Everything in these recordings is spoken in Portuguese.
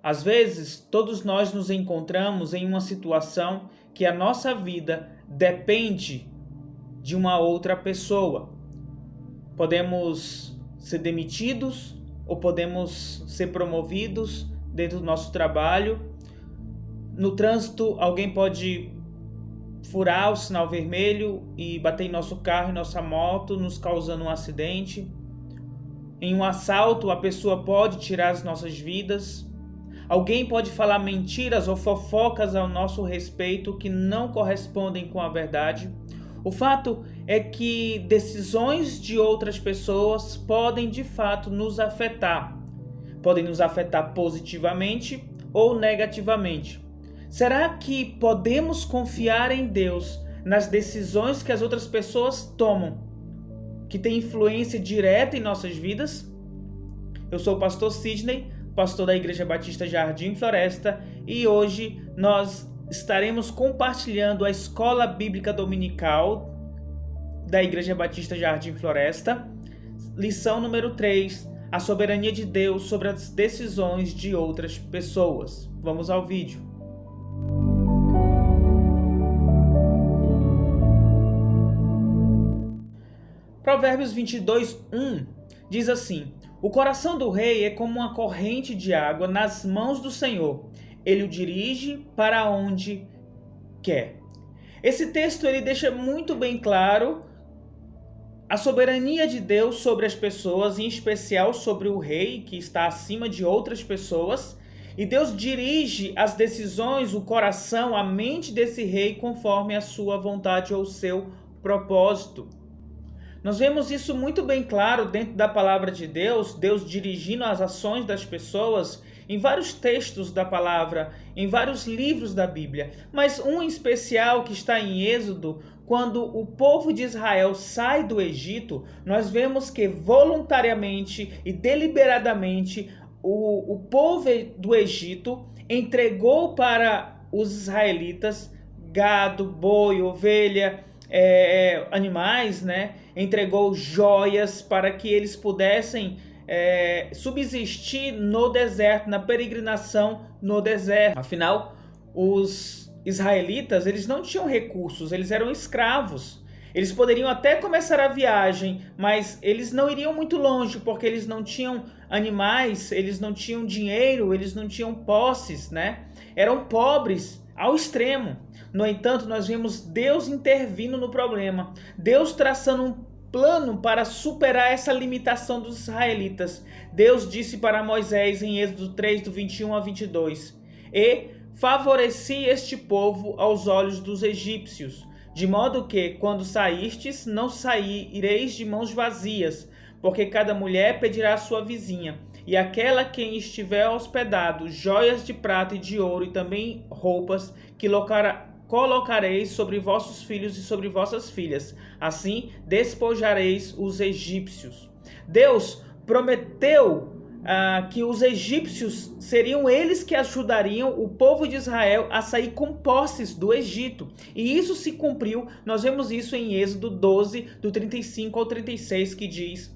Às vezes, todos nós nos encontramos em uma situação que a nossa vida depende de uma outra pessoa. Podemos ser demitidos ou podemos ser promovidos dentro do nosso trabalho. No trânsito, alguém pode furar o sinal vermelho e bater em nosso carro e nossa moto, nos causando um acidente. Em um assalto, a pessoa pode tirar as nossas vidas. Alguém pode falar mentiras ou fofocas ao nosso respeito que não correspondem com a verdade. O fato é que decisões de outras pessoas podem de fato nos afetar. Podem nos afetar positivamente ou negativamente. Será que podemos confiar em Deus nas decisões que as outras pessoas tomam, que têm influência direta em nossas vidas? Eu sou o pastor Sidney, pastor da Igreja Batista Jardim Floresta, e hoje nós estaremos compartilhando a Escola Bíblica Dominical da Igreja Batista Jardim Floresta, lição número 3, a soberania de Deus sobre as decisões de outras pessoas. Vamos ao vídeo. Provérbios 22:1 diz assim: o coração do rei é como uma corrente de água nas mãos do Senhor. Ele o dirige para onde quer. Esse texto ele deixa muito bem claro a soberania de Deus sobre as pessoas, em especial sobre o rei, que está acima de outras pessoas. E Deus dirige as decisões, o coração, a mente desse rei conforme a sua vontade ou o seu propósito. Nós vemos isso muito bem claro dentro da palavra de Deus, Deus dirigindo as ações das pessoas em vários textos da palavra, em vários livros da Bíblia. Mas um em especial que está em Êxodo, quando o povo de Israel sai do Egito, nós vemos que voluntariamente e deliberadamente o povo do Egito entregou para os israelitas gado, boi, ovelha, animais, né? Entregou joias para que eles pudessem subsistir no deserto, na peregrinação no deserto. Afinal, os israelitas, eles não tinham recursos, eles eram escravos. Eles poderiam até começar a viagem, mas eles não iriam muito longe, porque eles não tinham animais, eles não tinham dinheiro, eles não tinham posses, né? Eram pobres ao extremo. No entanto, nós vemos Deus intervindo no problema, Deus traçando um plano para superar essa limitação dos israelitas. Deus disse para Moisés em Êxodo 3, do 21 a 22: e favoreci este povo aos olhos dos egípcios, de modo que, quando saístes, não saireis de mãos vazias, porque cada mulher pedirá à sua vizinha, e aquela quem estiver hospedado, joias de prata e de ouro, e também roupas, que colocareis sobre vossos filhos e sobre vossas filhas. Assim despojareis os egípcios. Deus prometeu que os egípcios seriam eles que ajudariam o povo de Israel a sair com posses do Egito. E isso se cumpriu. Nós vemos isso em Êxodo 12, do 35 ao 36, que diz: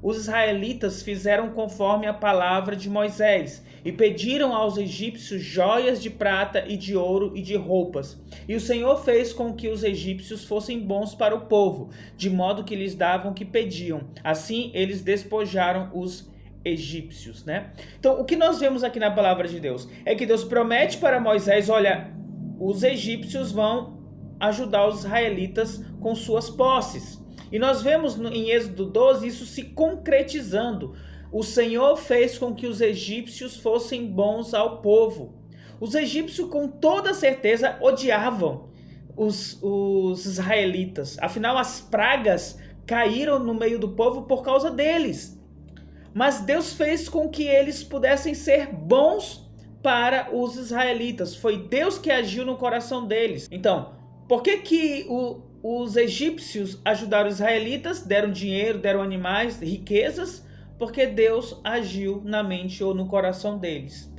os israelitas fizeram conforme a palavra de Moisés e pediram aos egípcios joias de prata e de ouro e de roupas. E o Senhor fez com que os egípcios fossem bons para o povo, de modo que lhes davam o que pediam. Assim, eles despojaram os egípcios, né? Então, o que nós vemos aqui na palavra de Deus é que Deus promete para Moisés: olha, os egípcios vão ajudar os israelitas com suas posses. E nós vemos em Êxodo 12 isso se concretizando. O Senhor fez com que os egípcios fossem bons ao povo. Os egípcios, com toda certeza, odiavam os israelitas. Afinal, as pragas caíram no meio do povo por causa deles. Mas Deus fez com que eles pudessem ser bons para os israelitas. Foi Deus que agiu no coração deles. Então, por que os egípcios ajudaram os israelitas, deram dinheiro, deram animais, riquezas? Porque Deus agiu na mente ou no coração deles.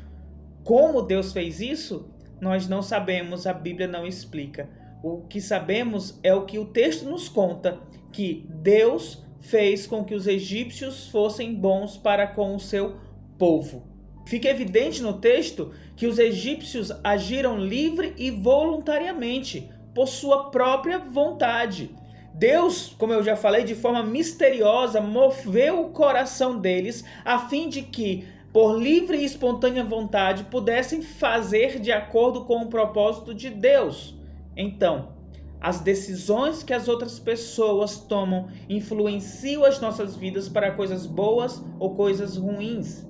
Como Deus fez isso? Nós não sabemos, a Bíblia não explica. O que sabemos é o que o texto nos conta, que Deus fez com que os egípcios fossem bons para com o seu povo. Fica evidente no texto que os egípcios agiram livre e voluntariamente, por sua própria vontade. Deus, como eu já falei, de forma misteriosa, moveu o coração deles a fim de que, por livre e espontânea vontade, pudessem fazer de acordo com o propósito de Deus. Então, as decisões que as outras pessoas tomam influenciam as nossas vidas para coisas boas ou coisas ruins.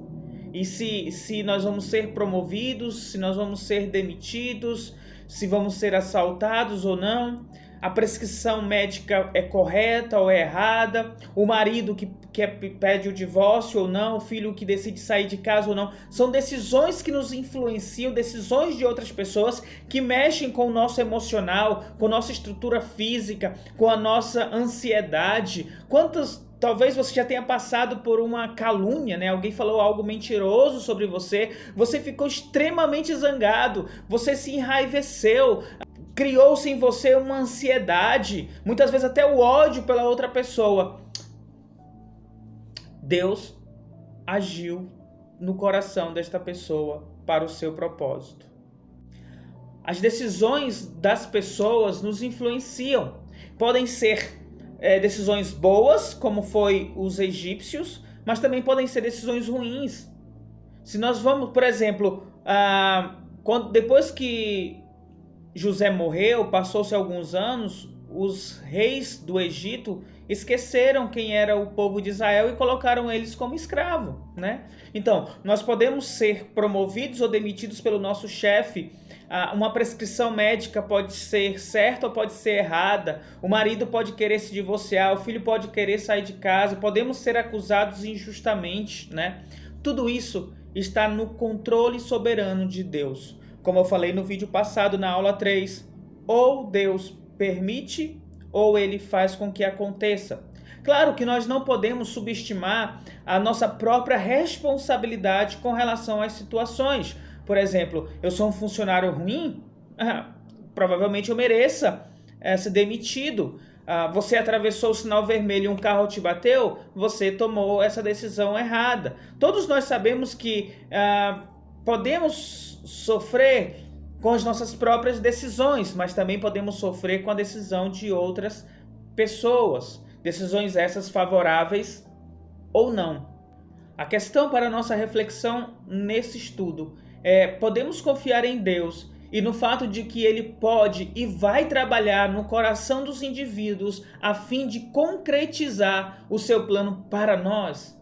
E se nós vamos ser promovidos, se nós vamos ser demitidos, se vamos ser assaltados ou não, a prescrição médica é correta ou é errada, o marido que pede o divórcio ou não, o filho que decide sair de casa ou não, são decisões que nos influenciam, decisões de outras pessoas que mexem com o nosso emocional, com a nossa estrutura física, com a nossa ansiedade. Talvez você já tenha passado por uma calúnia, né? Alguém falou algo mentiroso sobre você, você ficou extremamente zangado, você se enraiveceu, criou-se em você uma ansiedade, muitas vezes até o ódio pela outra pessoa. Deus agiu no coração desta pessoa para o seu propósito. As decisões das pessoas nos influenciam. Podem ser decisões boas, como foi os egípcios, mas também podem ser decisões ruins. Se nós vamos, por exemplo, depois que José morreu, passou-se alguns anos, os reis do Egito esqueceram quem era o povo de Israel e colocaram eles como escravo, né? Então, nós podemos ser promovidos ou demitidos pelo nosso chefe. Uma prescrição médica pode ser certa ou pode ser errada. O marido pode querer se divorciar, o filho pode querer sair de casa. Podemos ser acusados injustamente, né? Tudo isso está no controle soberano de Deus. Como eu falei no vídeo passado, na aula 3, ou Deus permite ou ele faz com que aconteça. Claro que nós não podemos subestimar a nossa própria responsabilidade com relação às situações. Por exemplo, eu sou um funcionário ruim, provavelmente eu mereça ser demitido. Você atravessou o sinal vermelho e um carro te bateu, você tomou essa decisão errada. Todos nós sabemos que podemos sofrer com as nossas próprias decisões, mas também podemos sofrer com a decisão de outras pessoas. Decisões essas favoráveis ou não. A questão para a nossa reflexão nesse estudo é: podemos confiar em Deus e no fato de que Ele pode e vai trabalhar no coração dos indivíduos a fim de concretizar o seu plano para nós?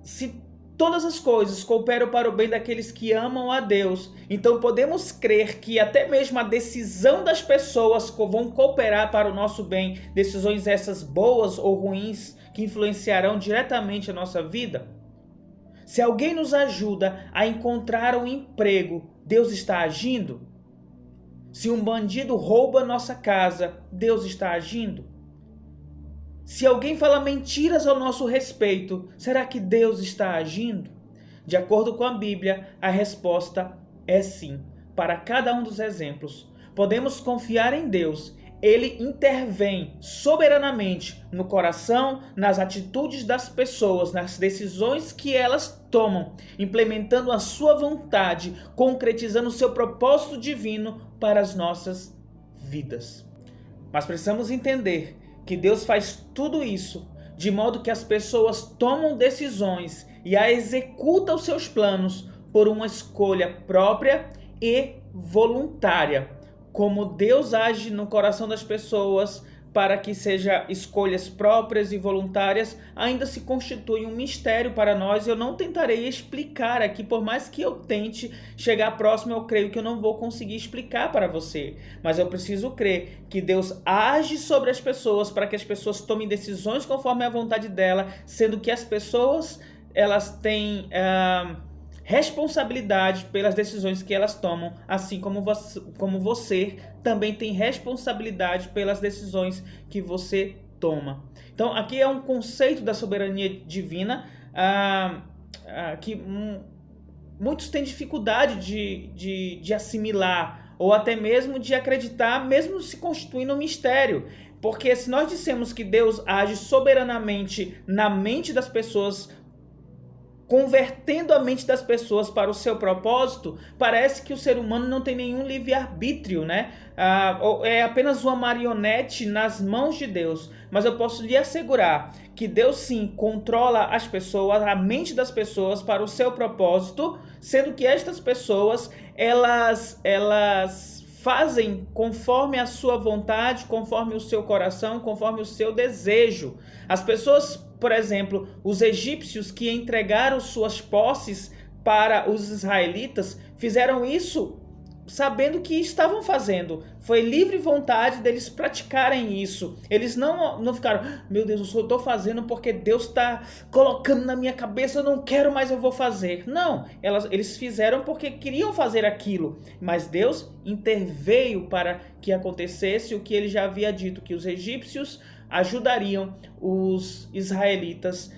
Se todas as coisas cooperam para o bem daqueles que amam a Deus, então podemos crer que até mesmo a decisão das pessoas vão cooperar para o nosso bem, decisões essas boas ou ruins que influenciarão diretamente a nossa vida? Se alguém nos ajuda a encontrar um emprego, Deus está agindo? Se um bandido rouba nossa casa, Deus está agindo? Se alguém fala mentiras ao nosso respeito, será que Deus está agindo? De acordo com a Bíblia, a resposta é sim. Para cada um dos exemplos, podemos confiar em Deus. Ele intervém soberanamente no coração, nas atitudes das pessoas, nas decisões que elas tomam, implementando a sua vontade, concretizando o seu propósito divino para as nossas vidas. Mas precisamos entender que Deus faz tudo isso de modo que as pessoas tomam decisões e executam os seus planos por uma escolha própria e voluntária. Como Deus age no coração das pessoas para que sejam escolhas próprias e voluntárias, ainda se constitui um mistério para nós. Eu não tentarei explicar aqui, por mais que eu tente chegar próximo, eu creio que eu não vou conseguir explicar para você. Mas eu preciso crer que Deus age sobre as pessoas para que as pessoas tomem decisões conforme a vontade dela, sendo que as pessoas elas têm responsabilidade pelas decisões que elas tomam, assim como você também tem responsabilidade pelas decisões que você toma. Então, aqui é um conceito da soberania divina que muitos têm dificuldade de assimilar, ou até mesmo de acreditar, mesmo se constituindo um mistério. Porque se nós dissemos que Deus age soberanamente na mente das pessoas convertendo a mente das pessoas para o seu propósito, parece que o ser humano não tem nenhum livre-arbítrio, né? É apenas uma marionete nas mãos de Deus. Mas eu posso lhe assegurar que Deus sim controla as pessoas, a mente das pessoas para o seu propósito, sendo que estas pessoas, elas fazem conforme a sua vontade, conforme o seu coração, conforme o seu desejo. As pessoas, por exemplo, os egípcios que entregaram suas posses para os israelitas, fizeram isso sabendo o que estavam fazendo. Foi livre vontade deles praticarem isso. Eles não ficaram, meu Deus, eu só estou fazendo porque Deus está colocando na minha cabeça, eu não quero, mas eu vou fazer. Não, eles fizeram porque queriam fazer aquilo. Mas Deus interveio para que acontecesse o que ele já havia dito, que os egípcios ajudariam os israelitas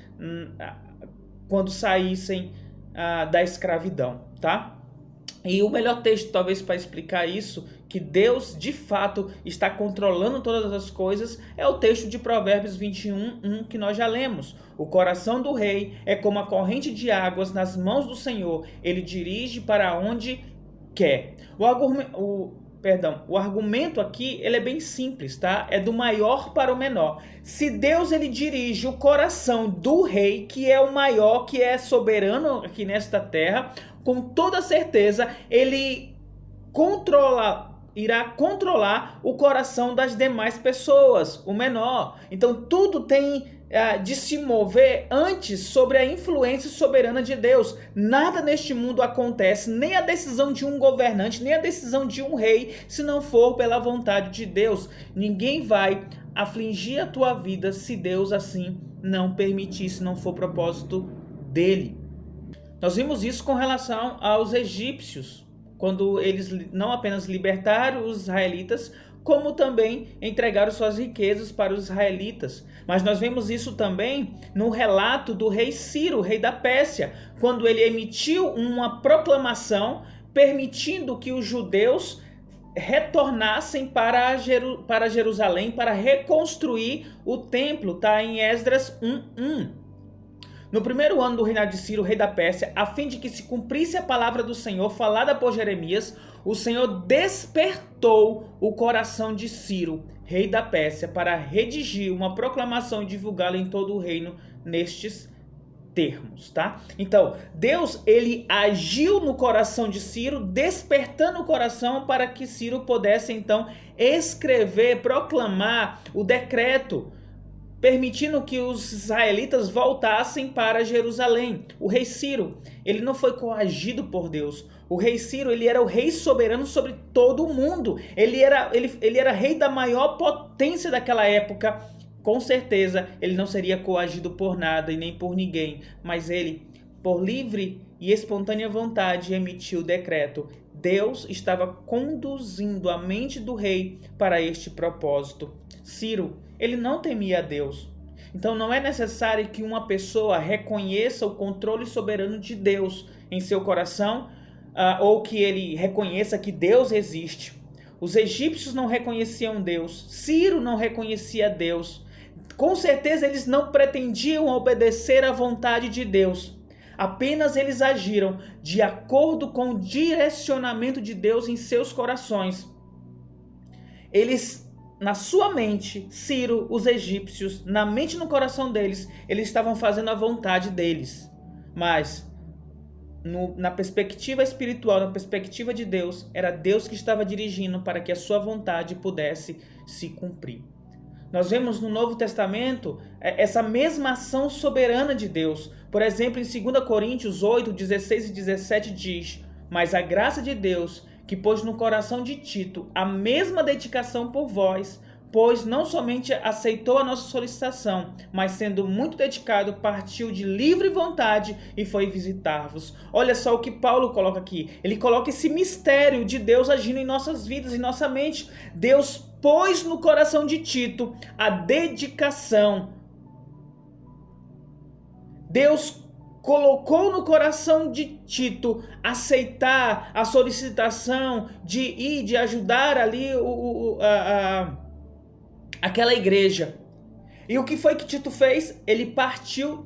quando saíssem da escravidão, tá? E o melhor texto, talvez, para explicar isso, que Deus, de fato, está controlando todas as coisas, é o texto de Provérbios 21:1, que nós já lemos. O coração do rei é como a corrente de águas nas mãos do Senhor. Ele dirige para onde quer. O argumento aqui, ele é bem simples, tá? É do maior para o menor. Se Deus, ele dirige o coração do rei, que é o maior, que é soberano aqui nesta terra, com toda certeza, ele irá controlar o coração das demais pessoas, o menor. Então tudo tem de se mover antes sobre a influência soberana de Deus. Nada neste mundo acontece, nem a decisão de um governante, nem a decisão de um rei, se não for pela vontade de Deus. Ninguém vai afligir a tua vida se Deus assim não permitir, se não for propósito dele. Nós vimos isso com relação aos egípcios, quando eles não apenas libertaram os israelitas, como também entregaram suas riquezas para os israelitas. Mas nós vemos isso também no relato do rei Ciro, rei da Pérsia, quando ele emitiu uma proclamação permitindo que os judeus retornassem para Jerusalém para reconstruir o templo, tá? Em Esdras 1:1. No primeiro ano do reinado de Ciro, rei da Pérsia, a fim de que se cumprisse a palavra do Senhor falada por Jeremias, o Senhor despertou o coração de Ciro, rei da Pérsia, para redigir uma proclamação e divulgá-la em todo o reino nestes termos, tá? Então, Deus, ele agiu no coração de Ciro, despertando o coração para que Ciro pudesse, então, escrever, proclamar o decreto, permitindo que os israelitas voltassem para Jerusalém. O rei Ciro, ele não foi coagido por Deus. O rei Ciro, ele era o rei soberano sobre todo o mundo. Ele era rei da maior potência daquela época. Com certeza, ele não seria coagido por nada e nem por ninguém. Mas ele, por livre e espontânea vontade, emitiu o decreto. Deus estava conduzindo a mente do rei para este propósito. Ciro, ele não temia a Deus. Então não é necessário que uma pessoa reconheça o controle soberano de Deus em seu coração, ou que ele reconheça que Deus existe. Os egípcios não reconheciam Deus. Ciro não reconhecia Deus. Com certeza eles não pretendiam obedecer à vontade de Deus. Apenas eles agiram de acordo com o direcionamento de Deus em seus corações. Eles, na sua mente, Ciro, os egípcios, na mente e no coração deles, eles estavam fazendo a vontade deles. Mas, na perspectiva espiritual, na perspectiva de Deus, era Deus que estava dirigindo para que a sua vontade pudesse se cumprir. Nós vemos no Novo Testamento essa mesma ação soberana de Deus. Por exemplo, em 2 Coríntios 8, 16 e 17 diz: mas a graça de Deus, que pôs no coração de Tito a mesma dedicação por vós, pois não somente aceitou a nossa solicitação, mas sendo muito dedicado, partiu de livre vontade e foi visitar-vos. Olha só o que Paulo coloca aqui. Ele coloca esse mistério de Deus agindo em nossas vidas, em nossa mente. Deus pôs no coração de Tito a dedicação. Deus colocou no coração de Tito aceitar a solicitação de ir, de ajudar ali aquela igreja. E o que foi que Tito fez? Ele partiu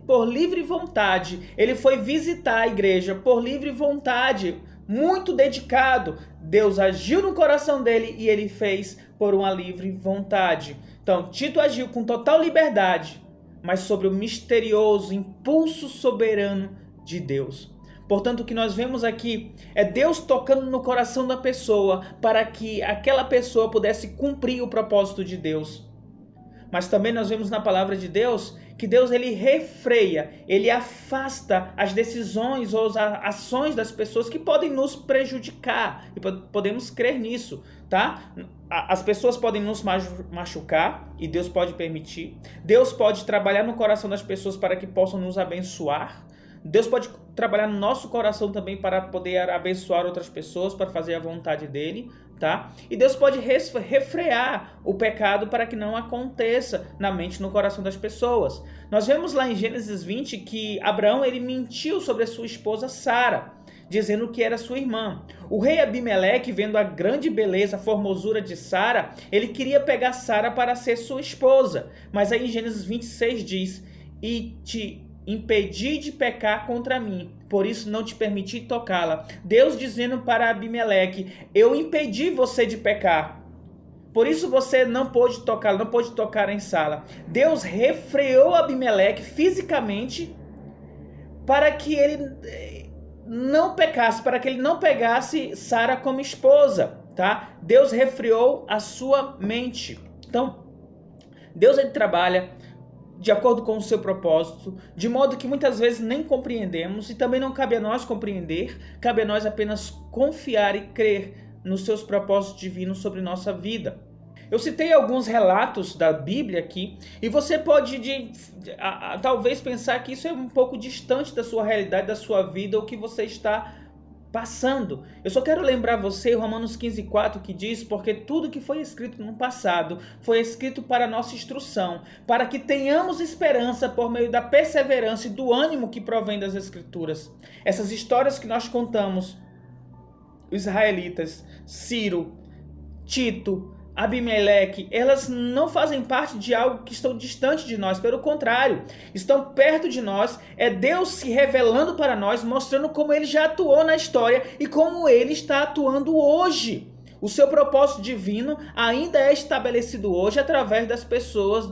por livre vontade. Ele foi visitar a igreja por livre vontade, muito dedicado. Deus agiu no coração dele e ele fez por uma livre vontade. Então, Tito agiu com total liberdade, mas sobre o misterioso impulso soberano de Deus. Portanto, o que nós vemos aqui é Deus tocando no coração da pessoa para que aquela pessoa pudesse cumprir o propósito de Deus. Mas também nós vemos na palavra de Deus que Deus ele refreia, ele afasta as decisões ou as ações das pessoas que podem nos prejudicar. E podemos crer nisso, tá? As pessoas podem nos machucar e Deus pode permitir. Deus pode trabalhar no coração das pessoas para que possam nos abençoar. Deus pode trabalhar no nosso coração também para poder abençoar outras pessoas, para fazer a vontade dele, tá? E Deus pode refrear o pecado para que não aconteça na mente e no coração das pessoas. Nós vemos lá em Gênesis 20 que Abraão ele mentiu sobre a sua esposa Sara, dizendo que era sua irmã. O rei Abimeleque, vendo a grande beleza, a formosura de Sara, ele queria pegar Sara para ser sua esposa. Mas aí em Gênesis 26 diz: "E te impedi de pecar contra mim, por isso não te permiti tocá-la." Deus dizendo para Abimeleque: eu impedi você de pecar, por isso você não pôde tocá-la, não pôde tocar em Sara. Deus refreou Abimeleque fisicamente para que ele não pecasse, para que ele não pegasse Sara como esposa, tá? Deus refreou a sua mente. Então, Deus ele trabalha de acordo com o seu propósito, de modo que muitas vezes nem compreendemos, e também não cabe a nós compreender, cabe a nós apenas confiar e crer nos seus propósitos divinos sobre nossa vida. Eu citei alguns relatos da Bíblia aqui, e você pode talvez pensar que isso é um pouco distante da sua realidade, da sua vida, ou que você está passando. Eu só quero lembrar você Romanos 15:4, que diz: porque tudo que foi escrito no passado foi escrito para nossa instrução, para que tenhamos esperança por meio da perseverança e do ânimo que provém das Escrituras. Essas histórias que nós contamos, os israelitas, Ciro, Tito, Abimeleque, elas não fazem parte de algo que estão distante de nós, pelo contrário, estão perto de nós. É Deus se revelando para nós, mostrando como ele já atuou na história e como ele está atuando hoje. O seu propósito divino ainda é estabelecido hoje através das pessoas,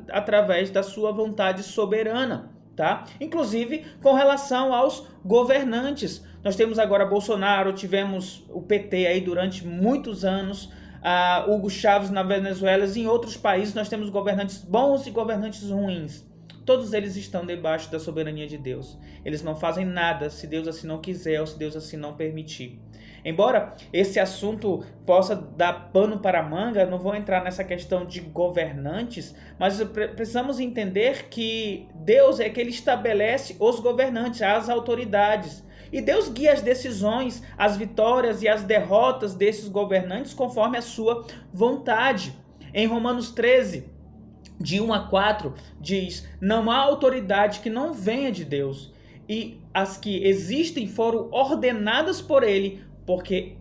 através da sua vontade soberana, tá? Inclusive com relação aos governantes. Nós temos agora Bolsonaro, tivemos o PT aí durante muitos anos, Hugo Chávez na Venezuela, e em outros países nós temos governantes bons e governantes ruins. Todos eles estão debaixo da soberania de Deus. Eles não fazem nada se Deus assim não quiser ou se Deus assim não permitir. Embora esse assunto possa dar pano para a manga, não vou entrar nessa questão de governantes, mas precisamos entender que Deus é que ele estabelece os governantes, as autoridades. E Deus guia as decisões, as vitórias e as derrotas desses governantes conforme a sua vontade. Em Romanos 13, de 1 a 4, diz: não há autoridade que não venha de Deus, e as que existem foram ordenadas por ele, porque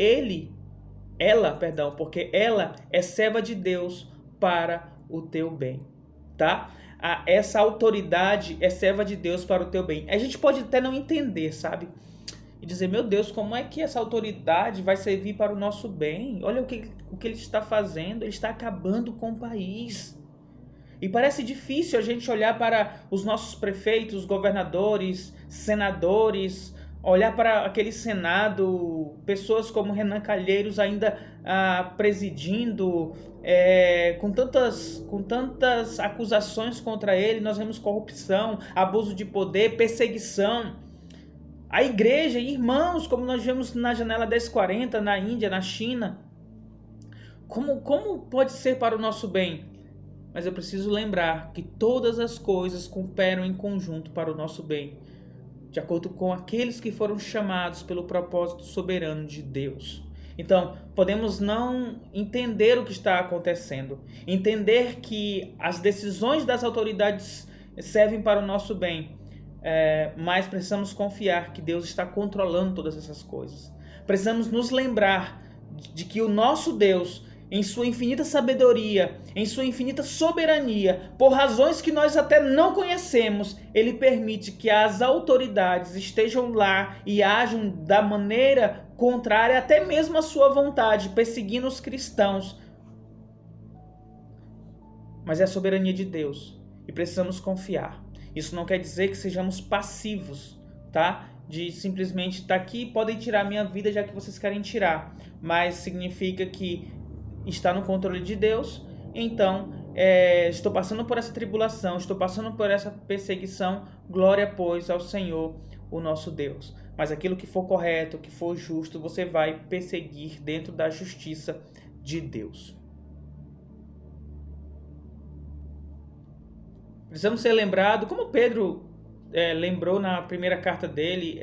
ela é serva de Deus para o teu bem, tá? Essa autoridade é serva de Deus para o teu bem. A gente pode até não entender, sabe? E dizer: meu Deus, como é que essa autoridade vai servir para o nosso bem? Olha o que ele está fazendo, ele está acabando com o país. E parece difícil a gente olhar para os nossos prefeitos, governadores, senadores, olhar para aquele Senado, pessoas como Renan Calheiros ainda presidindo, com tantas acusações contra ele. Nós vemos corrupção, abuso de poder, perseguição. A igreja, irmãos, como nós vemos na janela 1040, na Índia, na China. Como pode ser para o nosso bem? Mas eu preciso lembrar que todas as coisas cooperam em conjunto para o nosso bem, de acordo com aqueles que foram chamados pelo propósito soberano de Deus. Então, podemos não entender o que está acontecendo, entender que as decisões das autoridades servem para o nosso bem, mas precisamos confiar que Deus está controlando todas essas coisas. Precisamos nos lembrar de que o nosso Deus, em sua infinita sabedoria, em sua infinita soberania, por razões que nós até não conhecemos, ele permite que as autoridades estejam lá e ajam da maneira contrária até mesmo à sua vontade, perseguindo os cristãos. Mas é a soberania de Deus e precisamos confiar. Isso não quer dizer que sejamos passivos, tá? De simplesmente estar aqui, podem tirar a minha vida já que vocês querem tirar, mas significa que está no controle de Deus. Então estou passando por essa tribulação, estou passando por essa perseguição, glória pois ao Senhor, o nosso Deus. Mas aquilo que for correto, que for justo, você vai perseguir dentro da justiça de Deus. Precisamos ser lembrados, como Pedro lembrou na primeira carta dele,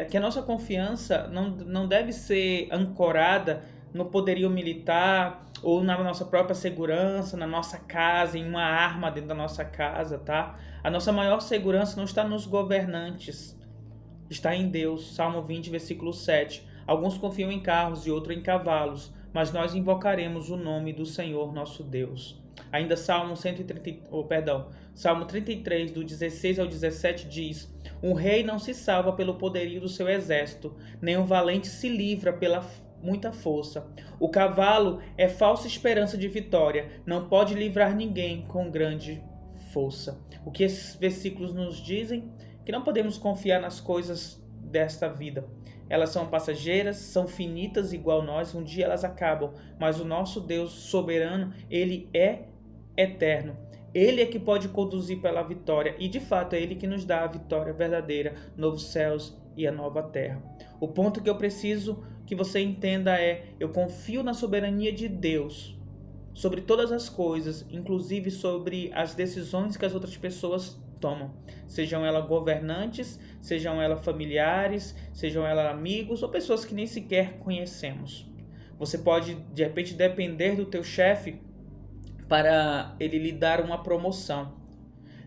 que a nossa confiança não deve ser ancorada no poderio militar ou na nossa própria segurança, na nossa casa, em uma arma dentro da nossa casa, tá? A nossa maior segurança não está nos governantes, está em Deus. Salmo 20, versículo 7. Alguns confiam em carros e outros em cavalos, mas nós invocaremos o nome do Senhor nosso Deus. Ainda Salmo 33, do 16 ao 17 diz: um rei não se salva pelo poderio do seu exército, nem um valente se livra pela muita força. O cavalo é falsa esperança de vitória, não pode livrar ninguém com grande força. O que esses versículos nos dizem? Que não podemos confiar nas coisas desta vida. Elas são passageiras, são finitas igual nós, um dia elas acabam, mas o nosso Deus soberano, ele é eterno. Ele é que pode conduzir pela vitória e de fato é ele que nos dá a vitória verdadeira, novos céus e a nova terra. O ponto que eu preciso que você entenda eu confio na soberania de Deus sobre todas as coisas, inclusive sobre as decisões que as outras pessoas tomam, sejam elas governantes, sejam elas familiares, sejam elas amigos ou pessoas que nem sequer conhecemos. Você pode de repente depender do teu chefe para ele lhe dar uma promoção.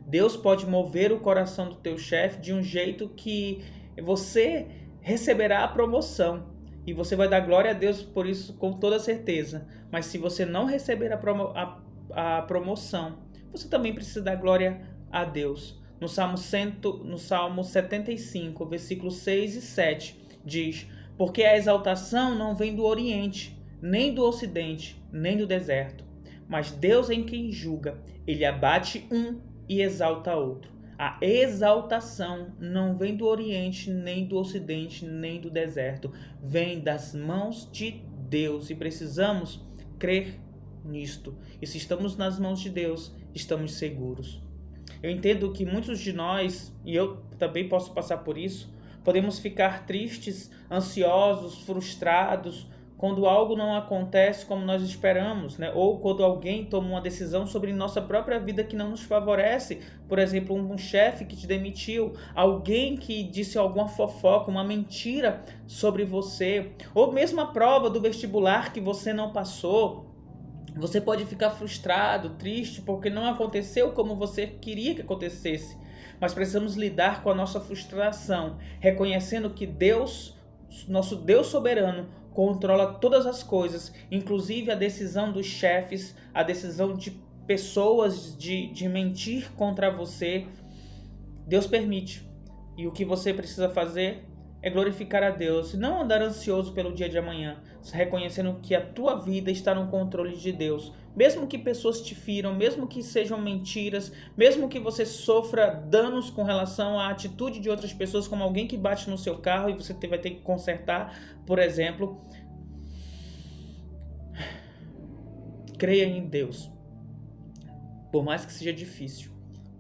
Deus pode mover o coração do teu chefe de um jeito que você receberá a promoção e você vai dar glória a Deus por isso com toda certeza. Mas se você não receber a promoção, você também precisa dar glória a Deus. No Salmo 75, versículos 6 e 7, diz: porque a exaltação não vem do Oriente, nem do Ocidente, nem do deserto, mas Deus é quem julga. Ele abate um e exalta outro. A exaltação não vem do Oriente, nem do Ocidente, nem do deserto. Vem das mãos de Deus e precisamos crer nisto. E se estamos nas mãos de Deus, estamos seguros. Eu entendo que muitos de nós, e eu também posso passar por isso, podemos ficar tristes, ansiosos, frustrados, quando algo não acontece como nós esperamos, né? Ou quando alguém toma uma decisão sobre nossa própria vida que não nos favorece. Por exemplo, um chefe que te demitiu, alguém que disse alguma fofoca, uma mentira sobre você, ou mesmo a prova do vestibular que você não passou. Você pode ficar frustrado, triste, porque não aconteceu como você queria que acontecesse. Mas precisamos lidar com a nossa frustração, reconhecendo que Deus, nosso Deus soberano, controla todas as coisas, inclusive a decisão dos chefes, a decisão de pessoas de mentir contra você. Deus permite. E o que você precisa fazer é glorificar a Deus, não andar ansioso pelo dia de amanhã, reconhecendo que a tua vida está no controle de Deus. Mesmo que pessoas te firam, mesmo que sejam mentiras, mesmo que você sofra danos com relação à atitude de outras pessoas, como alguém que bate no seu carro e você vai ter que consertar, por exemplo. Creia em Deus. Por mais que seja difícil,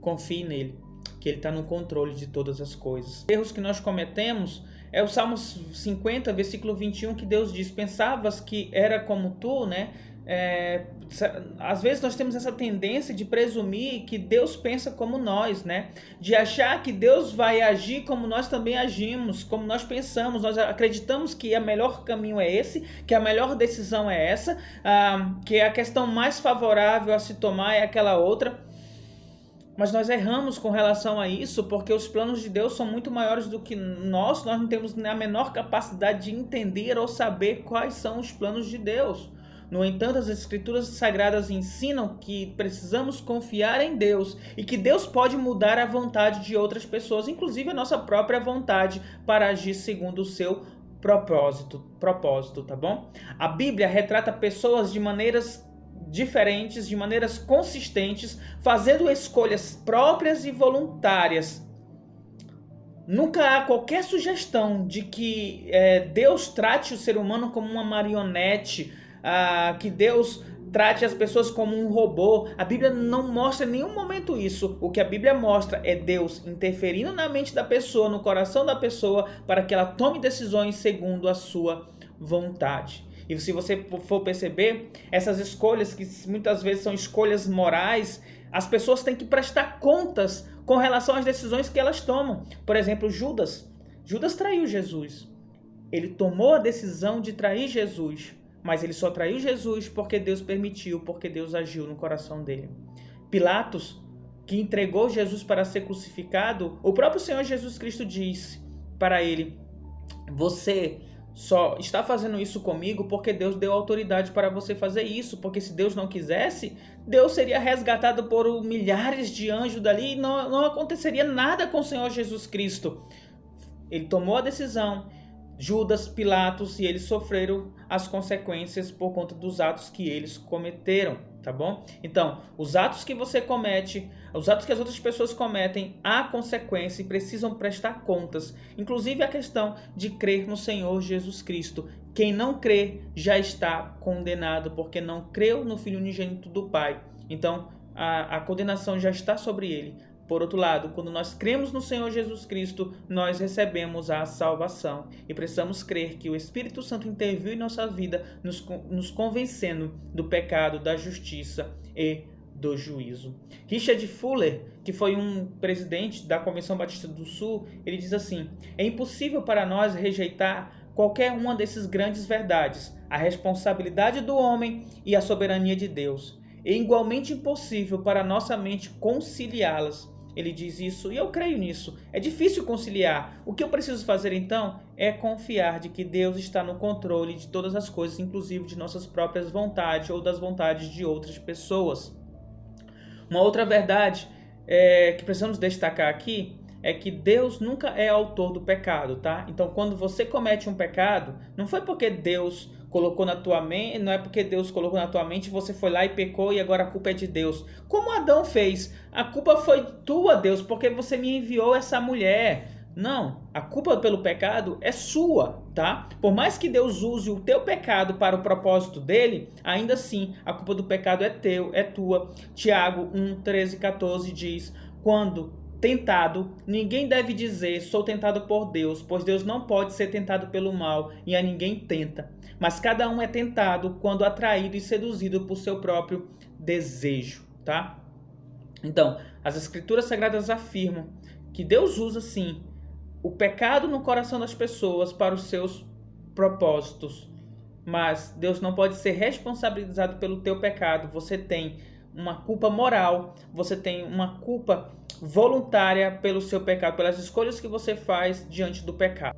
confie nele, que ele está no controle de todas as coisas. Erros que nós cometemos é o Salmo 50, versículo 21, que Deus diz: pensavas que era como tu, né? Às vezes nós temos essa tendência de presumir que Deus pensa como nós, né? De achar que Deus vai agir como nós também agimos, como nós pensamos. Nós acreditamos que o melhor caminho é esse, que a melhor decisão é essa, que a questão mais favorável a se tomar é aquela outra. Mas nós erramos com relação a isso, porque os planos de Deus são muito maiores do que nós não temos a menor capacidade de entender ou saber quais são os planos de Deus. No entanto, as Escrituras Sagradas ensinam que precisamos confiar em Deus e que Deus pode mudar a vontade de outras pessoas, inclusive a nossa própria vontade, para agir segundo o seu propósito, tá bom? A Bíblia retrata pessoas de maneiras diferentes, de maneiras consistentes, fazendo escolhas próprias e voluntárias. Nunca há qualquer sugestão de que Deus trate o ser humano como uma marionete, que Deus trate as pessoas como um robô. A Bíblia não mostra em nenhum momento isso. O que a Bíblia mostra é Deus interferindo na mente da pessoa, no coração da pessoa, para que ela tome decisões segundo a sua vontade. E se você for perceber, essas escolhas, que muitas vezes são escolhas morais, as pessoas têm que prestar contas com relação às decisões que elas tomam. Por exemplo, Judas traiu Jesus. Ele tomou a decisão de trair Jesus, mas ele só traiu Jesus porque Deus permitiu, porque Deus agiu no coração dele. Pilatos, que entregou Jesus para ser crucificado, o próprio Senhor Jesus Cristo disse para ele: você só está fazendo isso comigo porque Deus deu autoridade para você fazer isso, porque se Deus não quisesse, Deus seria resgatado por milhares de anjos dali e não aconteceria nada com o Senhor Jesus Cristo. Ele tomou a decisão, Judas, Pilatos, e eles sofreram as consequências por conta dos atos que eles cometeram, tá bom? Então, os atos que você comete, os atos que as outras pessoas cometem, há consequência e precisam prestar contas. Inclusive a questão de crer no Senhor Jesus Cristo. Quem não crê já está condenado, porque não creu no Filho unigênito do Pai. Então, a condenação já está sobre ele. Por outro lado, quando nós cremos no Senhor Jesus Cristo, nós recebemos a salvação. E precisamos crer que o Espírito Santo interviu em nossa vida, nos convencendo do pecado, da justiça e do juízo. Richard Fuller, que foi um presidente da Convenção Batista do Sul, ele diz assim: é impossível para nós rejeitar qualquer uma dessas grandes verdades, a responsabilidade do homem e a soberania de Deus. É igualmente impossível para nossa mente conciliá-las. Ele diz isso e eu creio nisso. É difícil conciliar. O que eu preciso fazer então é confiar de que Deus está no controle de todas as coisas, inclusive de nossas próprias vontades ou das vontades de outras pessoas. Uma outra verdade que precisamos destacar aqui é que Deus nunca é autor do pecado, tá? Então, quando você comete um pecado, não foi porque Deus colocou na tua mente, não é porque Deus colocou na tua mente, você foi lá e pecou e agora a culpa é de Deus. Como Adão fez? A culpa foi tua, Deus, porque você me enviou essa mulher. Não, a culpa pelo pecado é sua, tá? Por mais que Deus use o teu pecado para o propósito dele, ainda assim a culpa do pecado é tua. Tiago 1, 13 e 14 diz: quando tentado, ninguém deve dizer sou tentado por Deus, pois Deus não pode ser tentado pelo mal e a ninguém tenta. Mas cada um é tentado quando atraído e seduzido por seu próprio desejo, tá? Então, as Escrituras Sagradas afirmam que Deus usa, sim, o pecado no coração das pessoas para os seus propósitos. Mas Deus não pode ser responsabilizado pelo teu pecado. Você tem uma culpa moral, você tem uma culpa voluntária pelo seu pecado, pelas escolhas que você faz diante do pecado.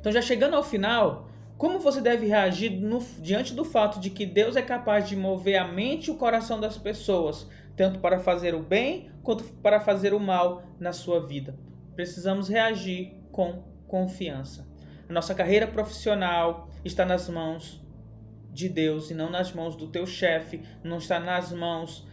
Então, já chegando ao final, como você deve reagir diante do fato de que Deus é capaz de mover a mente e o coração das pessoas, tanto para fazer o bem quanto para fazer o mal na sua vida? Precisamos reagir com confiança. A nossa carreira profissional está nas mãos de Deus e não nas mãos do teu chefe, não está nas mãos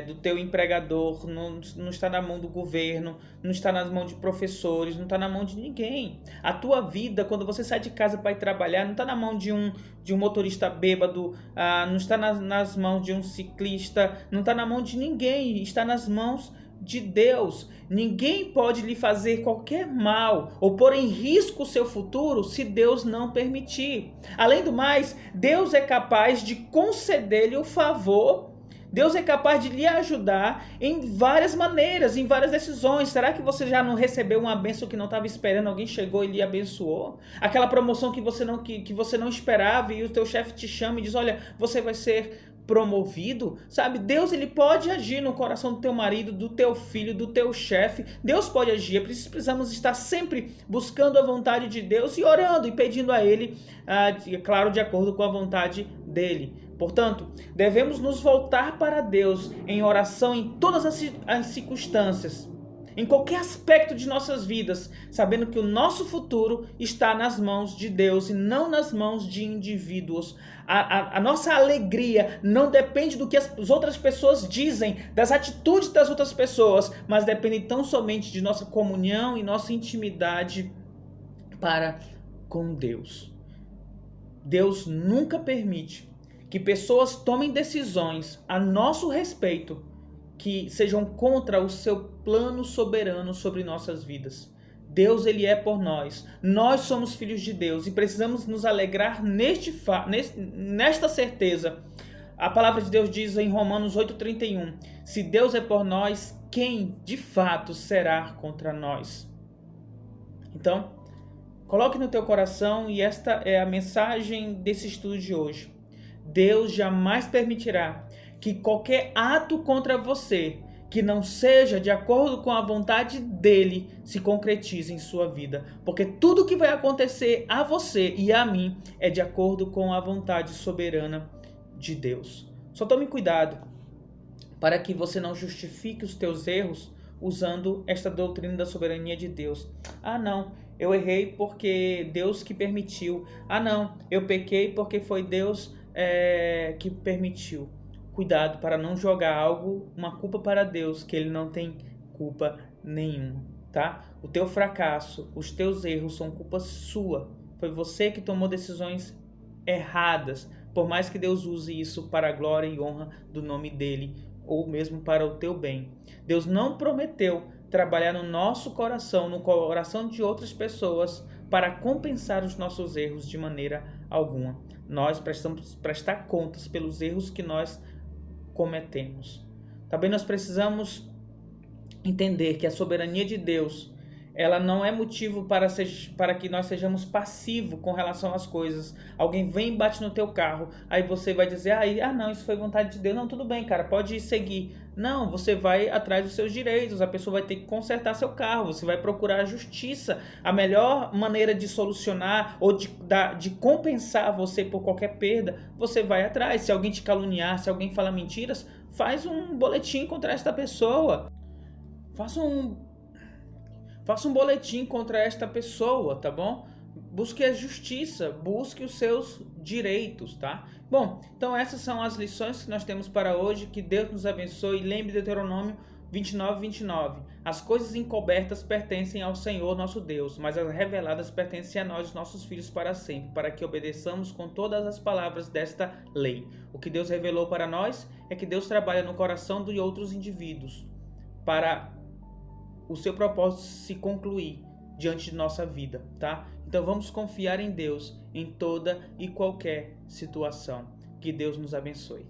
do teu empregador, não está na mão do governo, não está nas mãos de professores, não está na mão de ninguém. A tua vida, quando você sai de casa para ir trabalhar, não está na mão de um motorista bêbado, não está nas mãos de um ciclista, não está na mão de ninguém, está nas mãos de Deus. Ninguém pode lhe fazer qualquer mal ou pôr em risco o seu futuro se Deus não permitir. Além do mais, Deus é capaz de conceder-lhe o favor. Deus é capaz de lhe ajudar em várias maneiras, em várias decisões. Será que você já não recebeu uma bênção que não estava esperando? Alguém chegou e lhe abençoou? Aquela promoção que você não esperava e o teu chefe te chama e diz: olha, você vai ser promovido, sabe? Deus, ele pode agir no coração do teu marido, do teu filho, do teu chefe. Deus pode agir. Precisamos estar sempre buscando a vontade de Deus e orando e pedindo a ele, claro, de acordo com a vontade dele. Portanto, devemos nos voltar para Deus em oração em todas as circunstâncias, em qualquer aspecto de nossas vidas, sabendo que o nosso futuro está nas mãos de Deus e não nas mãos de indivíduos. A nossa alegria não depende do que as outras pessoas dizem, das atitudes das outras pessoas, mas depende tão somente de nossa comunhão e nossa intimidade para com Deus. Deus nunca permite que pessoas tomem decisões a nosso respeito que sejam contra o seu plano soberano sobre nossas vidas. Deus, ele é por nós. Nós somos filhos de Deus e precisamos nos alegrar nesta certeza. A palavra de Deus diz em Romanos 8,31: se Deus é por nós, quem de fato será contra nós? Então, coloque no teu coração, e esta é a mensagem desse estudo de hoje. Deus jamais permitirá que qualquer ato contra você que não seja de acordo com a vontade dele se concretize em sua vida. Porque tudo que vai acontecer a você e a mim é de acordo com a vontade soberana de Deus. Só tome cuidado para que você não justifique os teus erros usando esta doutrina da soberania de Deus. Ah, não, eu errei porque Deus que permitiu. Ah, não, eu pequei porque foi Deus que permitiu. Cuidado para não jogar uma culpa para Deus, que ele não tem culpa nenhuma, tá? O teu fracasso, os teus erros são culpa sua. Foi você que tomou decisões erradas, por mais que Deus use isso para a glória e honra do nome dele, ou mesmo para o teu bem. Deus não prometeu trabalhar no nosso coração, no coração de outras pessoas, para compensar os nossos erros de maneira alguma. Nós precisamos prestar contas pelos erros que nós cometemos. Também nós precisamos entender que a soberania de Deus, ela não é motivo para que nós sejamos passivos com relação às coisas. Alguém vem e bate no teu carro, aí você vai dizer, não, isso foi vontade de Deus. Não, tudo bem, cara, pode seguir. Não, você vai atrás dos seus direitos, a pessoa vai ter que consertar seu carro, você vai procurar a justiça. A melhor maneira de solucionar ou de compensar você por qualquer perda, você vai atrás. Se alguém te caluniar, se alguém falar mentiras, faz um boletim contra esta pessoa. Faça um boletim contra esta pessoa, tá bom? Busque a justiça, busque os seus direitos, tá? Bom, então essas são as lições que nós temos para hoje. Que Deus nos abençoe. Lembre de Deuteronômio 29:29. As coisas encobertas pertencem ao Senhor nosso Deus, mas as reveladas pertencem a nós, nossos filhos, para sempre, para que obedeçamos com todas as palavras desta lei. O que Deus revelou para nós é que Deus trabalha no coração de outros indivíduos para o seu propósito se concluir diante de nossa vida, tá? Então vamos confiar em Deus em toda e qualquer situação. Que Deus nos abençoe.